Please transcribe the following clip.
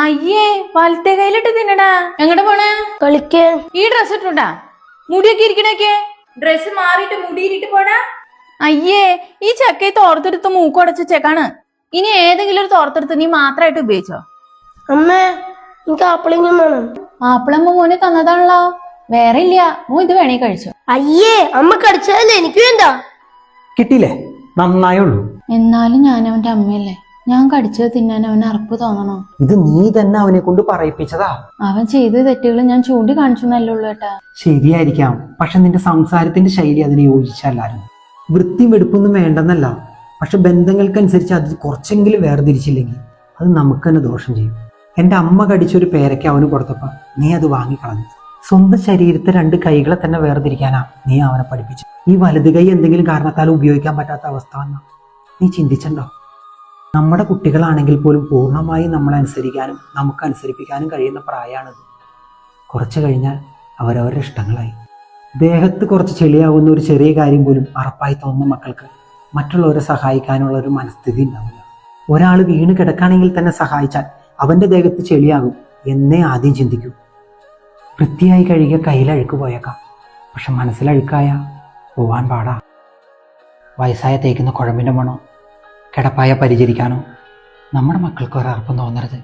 അയ്യേ വലത്തെ കയ്യിലിട്ട് തിന്നടാ. എങ്ങോട്ട് പോണേ? കളിക്കാൻ. ഈ ഡ്രസ് ഇട്ടുണ്ടാ? മുടിയൊക്കെ ഇരിക്കണൊക്കെ ഡ്രസ് മാറിയിട്ട് മുടിയിലിട്ട് പോടാ. അയ്യേ ഈ ചെക്കൈ തോർത്തെടുത്ത് മൂക്കടച്ച ചെക്കാണ്. ഇനി ഏതെങ്കിലും ഒരു തോർത്തെടുത്ത് നീ മാത്രമായിട്ട് ഉപയോഗിച്ചോ? അമ്മേ എനിക്ക് ആപ്പിളിങ്ങും വേണം. ആപ്പിളമ്മ മോനെ തന്നതാണല്ലോ, വേറെ ഇല്ല. മോ ഇത് വേണേ കഴിച്ചോ. അയ്യേ അമ്മ കടിച്ചതല്ലേ, എനിക്ക് വേണ്ട. കിട്ടിയില്ലേ? നന്നായുള്ളൂ. എന്നാലും ഞാൻ അവന്റെ അമ്മയല്ലേ, ഞാൻ കടിച്ചത് തിന്നാൻ അവന് അറപ്പ് തോന്നണോ? ഇത് നീ തന്നെ അവനെ കൊണ്ട് പറയിപ്പിച്ചതാ. അവൻ ചെയ്ത തെറ്റുകൾ ഞാൻ ചൂണ്ടി കാണിച്ചെന്നല്ലേ ഉള്ളൂ ഏട്ടാ. ശരിയായിരിക്കാം, പക്ഷെ നിന്റെ സംസാരത്തിന്റെ ശൈലി അതിന് യോജിച്ചല്ലായിരുന്നു. വൃത്തിയും വെടുപ്പൊന്നും വേണ്ടെന്നല്ല, പക്ഷെ ബന്ധങ്ങൾക്കനുസരിച്ച് അത് കുറച്ചെങ്കിലും വേർതിരിച്ചില്ലെങ്കിൽ അത് നമുക്ക് തന്നെ ദോഷം ചെയ്യും. എൻ്റെ അമ്മ കടിച്ചൊരു പേരയ്ക്ക് അവന് കൊടുത്തപ്പോ നീ അത് വാങ്ങിക്കളഞ്ഞു. സ്വന്തം ശരീരത്തെ 2 കൈകളെ തന്നെ വേർതിരിക്കാനാ നീ അവനെ പഠിപ്പിച്ചു. ഈ വലത് കൈ എന്തെങ്കിലും കാരണത്താൽ ഉപയോഗിക്കാൻ പറ്റാത്ത അവസ്ഥ വന്നാ നീ ചിന്തിച്ചണ്ടോ? നമ്മുടെ കുട്ടികളാണെങ്കിൽ പോലും പൂർണ്ണമായി നമ്മളെ അനുസരിക്കാനും നമുക്ക് അനുസരിപ്പിക്കാനും കഴിയുന്ന പ്രായമാണിത്. കുറച്ച് കഴിഞ്ഞാൽ അവരവരുടെ ഇഷ്ടങ്ങളായി. ദേഹത്ത് കുറച്ച് ചെളിയാവുന്ന ഒരു ചെറിയ കാര്യം പോലും അറപ്പായി തോന്നുന്ന മക്കൾക്ക് മറ്റുള്ളവരെ സഹായിക്കാനുള്ള ഒരു മനസ്ഥിതി ഉണ്ടാവില്ല. ഒരാൾ വീണ് കിടക്കുകയാണെങ്കിൽ തന്നെ സഹായിച്ചാൽ അവൻ്റെ ദേഹത്ത് ചെളിയാകും എന്നേ ആദ്യം ചിന്തിക്കൂ. വൃത്തിയായി കഴുകിയ കയ്യിലഴുക്ക് പോയേക്കാം, പക്ഷെ മനസ്സിലഴുക്കായ പോവാൻ പാടാ. വയസ്സായ തേക്കുന്ന കുഴമ്പിൻ്റെ മണോ കിടപ്പായ പരിചരിക്കാനോ നമ്മുടെ മക്കൾക്ക് ഒരർപ്പം തോന്നരുത്.